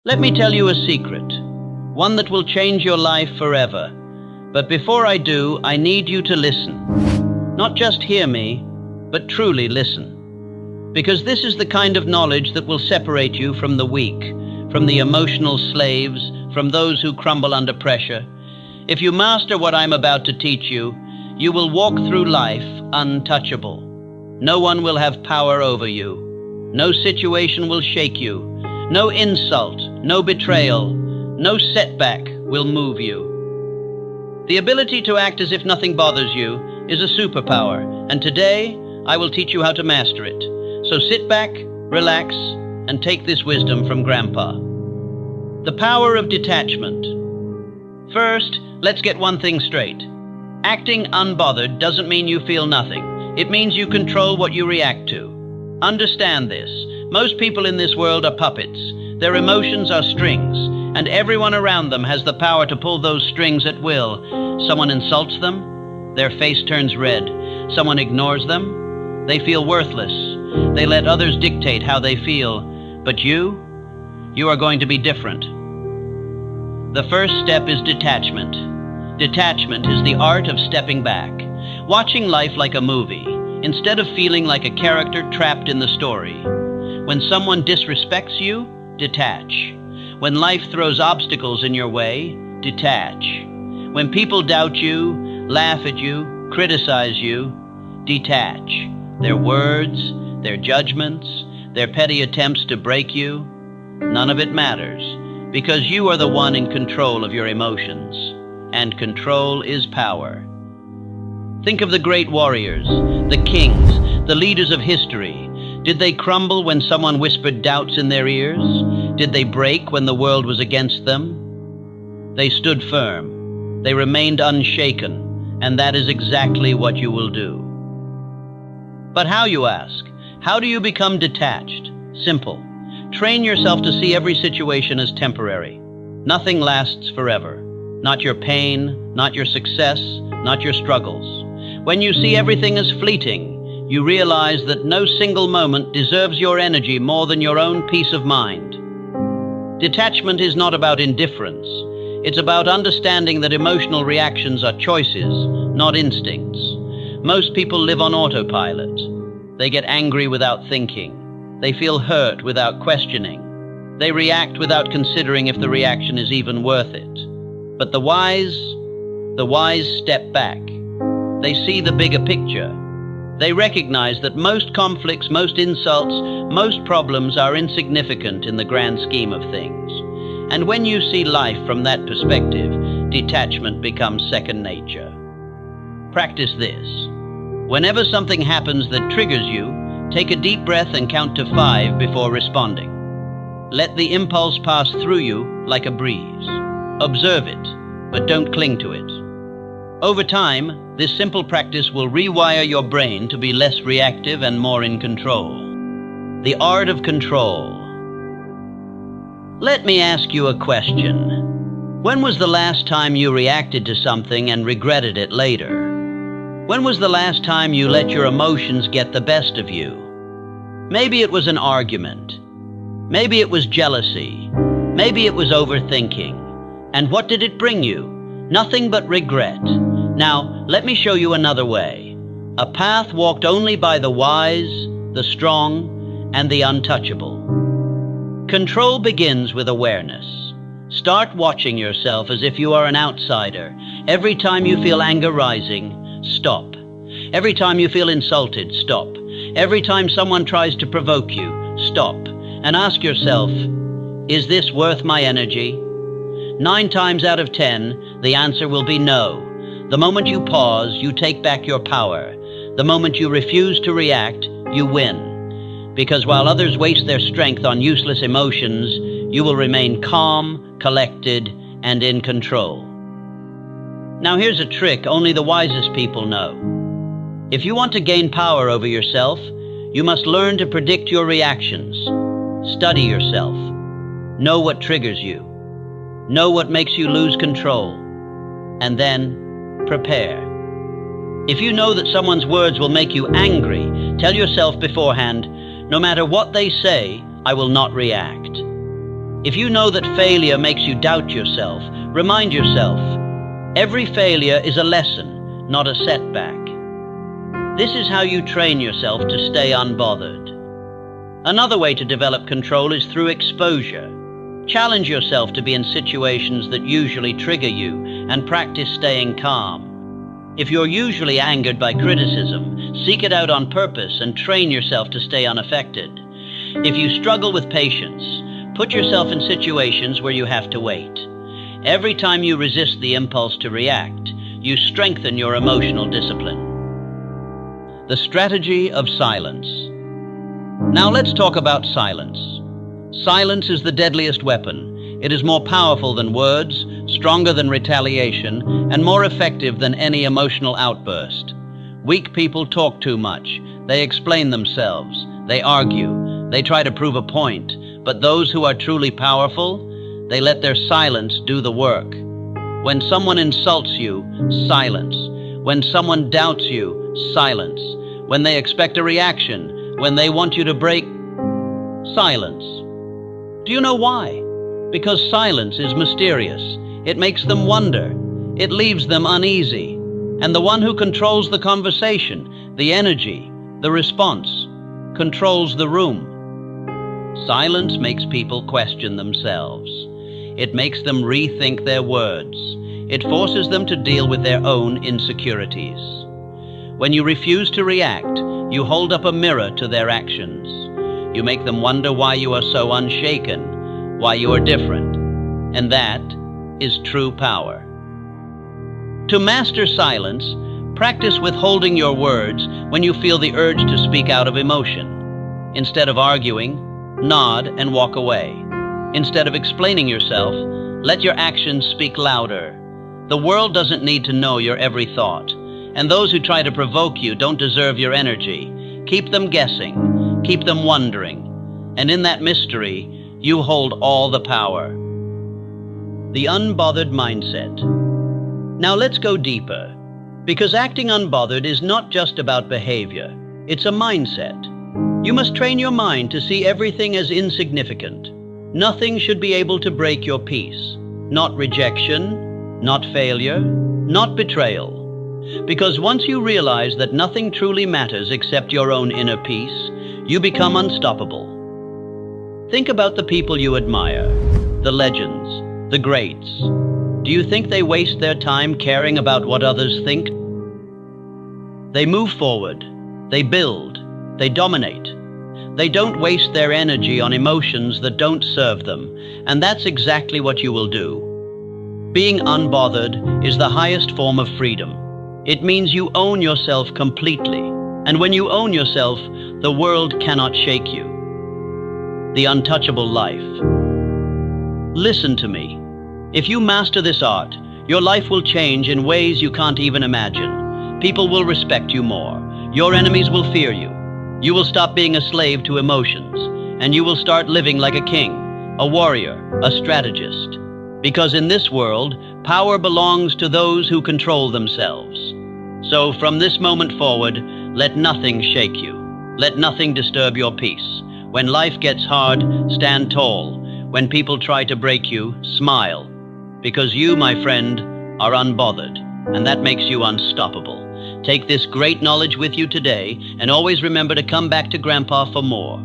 Let me tell you a secret, one that will change your life forever. But before I do, I need you to listen. Not just hear me, but truly listen. Because this is the kind of knowledge that will separate you from the weak, from the emotional slaves, from those who crumble under pressure. If you master what I'm about to teach you, you will walk through life untouchable. No one will have power over you. No situation will shake you. No insult, no betrayal, no setback will move you. The ability to act as if nothing bothers you is a superpower, and today I will teach you how to master it. So sit back, relax, and take this wisdom from Grandpa. The power of detachment. First, let's get one thing straight. Acting unbothered doesn't mean you feel nothing. It means you control what you react to. Understand this. Most people in this world are puppets. Their emotions are strings, and everyone around them has the power to pull those strings at will. Someone insults them, their face turns red. Someone ignores them, they feel worthless. They let others dictate how they feel. But you are going to be different. The first step is detachment. Detachment is the art of stepping back, watching life like a movie, instead of feeling like a character trapped in the story. When someone disrespects you, detach. When life throws obstacles in your way, detach. When people doubt you, laugh at you, criticize you, detach. Their words, their judgments, their petty attempts to break you, none of it matters, because you are the one in control of your emotions, and control is power. Think of the great warriors, the kings, the leaders of history. Did they crumble when someone whispered doubts in their ears? Did they break when the world was against them? They stood firm. They remained unshaken, and that is exactly what you will do. But how, you ask? How do you become detached? Simple. Train yourself to see every situation as temporary. Nothing lasts forever. Not your pain, not your success, not your struggles. When you see everything as fleeting, you realize that no single moment deserves your energy more than your own peace of mind. Detachment is not about indifference. It's about understanding that emotional reactions are choices, not instincts. Most people live on autopilot. They get angry without thinking. They feel hurt without questioning. They react without considering if the reaction is even worth it. But the wise step back. They see the bigger picture. They recognize that most conflicts, most insults, most problems are insignificant in the grand scheme of things. And when you see life from that perspective, detachment becomes second nature. Practice this. Whenever something happens that triggers you, take a deep breath and count to 5 before responding. Let the impulse pass through you like a breeze. Observe it, but don't cling to it. Over time, this simple practice will rewire your brain to be less reactive and more in control. The art of control. Let me ask you a question. When was the last time you reacted to something and regretted it later? When was the last time you let your emotions get the best of you? Maybe it was an argument. Maybe it was jealousy. Maybe it was overthinking. And what did it bring you? Nothing but regret. Now, let me show you another way. A path walked only by the wise, the strong, and the untouchable. Control begins with awareness. Start watching yourself as if you are an outsider. Every time you feel anger rising, stop. Every time you feel insulted, stop. Every time someone tries to provoke you, stop. And ask yourself, is this worth my energy? 9 times out of 10, the answer will be no. The moment you pause, you take back your power. The moment you refuse to react, you win. Because while others waste their strength on useless emotions, you will remain calm, collected, and in control. Now here's a trick only the wisest people know. If you want to gain power over yourself, you must learn to predict your reactions. Study yourself. Know what triggers you. Know what makes you lose control. And then prepare. If you know that someone's words will make you angry, tell yourself beforehand, no matter what they say, I will not react. If you know that failure makes you doubt yourself, remind yourself, every failure is a lesson, not a setback. This is how you train yourself to stay unbothered. Another way to develop control is through exposure. Challenge yourself to be in situations that usually trigger you and practice staying calm. If you're usually angered by criticism, seek it out on purpose and train yourself to stay unaffected. If you struggle with patience, put yourself in situations where you have to wait. Every time you resist the impulse to react, you strengthen your emotional discipline. The strategy of silence. Now let's talk about silence. Silence is the deadliest weapon. It is more powerful than words, stronger than retaliation, and more effective than any emotional outburst. Weak people talk too much. They explain themselves. They argue. They try to prove a point. But those who are truly powerful, they let their silence do the work. When someone insults you, silence. When someone doubts you, silence. When they expect a reaction, when they want you to break, silence. Do you know why? Because silence is mysterious. It makes them wonder. It leaves them uneasy. And the one who controls the conversation, the energy, the response, controls the room. Silence makes people question themselves. It makes them rethink their words. It forces them to deal with their own insecurities. When you refuse to react, you hold up a mirror to their actions. You make them wonder why you are so unshaken, why you are different. And that is true power. To master silence, practice withholding your words when you feel the urge to speak out of emotion. Instead of arguing, nod and walk away. Instead of explaining yourself, let your actions speak louder. The world doesn't need to know your every thought, and those who try to provoke you don't deserve your energy. Keep them guessing, keep them wondering, and in that mystery, you hold all the power. The unbothered mindset. Now let's go deeper, because acting unbothered is not just about behavior, it's a mindset. You must train your mind to see everything as insignificant. Nothing should be able to break your peace. Not rejection, not failure, not betrayal. Because once you realize that nothing truly matters except your own inner peace, you become unstoppable. Think about the people you admire, the legends, the greats. Do you think they waste their time caring about what others think? They move forward, they build, they dominate. They don't waste their energy on emotions that don't serve them, and that's exactly what you will do. Being unbothered is the highest form of freedom. It means you own yourself completely, and when you own yourself, the world cannot shake you. The untouchable life. Listen to me. If you master this art, your life will change in ways you can't even imagine. People will respect you more. Your enemies will fear you. You will stop being a slave to emotions, and you will start living like a king, a warrior, a strategist. Because in this world, power belongs to those who control themselves. So from this moment forward, let nothing shake you. Let nothing disturb your peace. When life gets hard, stand tall. When people try to break you, smile. Because you, my friend, are unbothered, and that makes you unstoppable. Take this great knowledge with you today, and always remember to come back to Grandpa for more.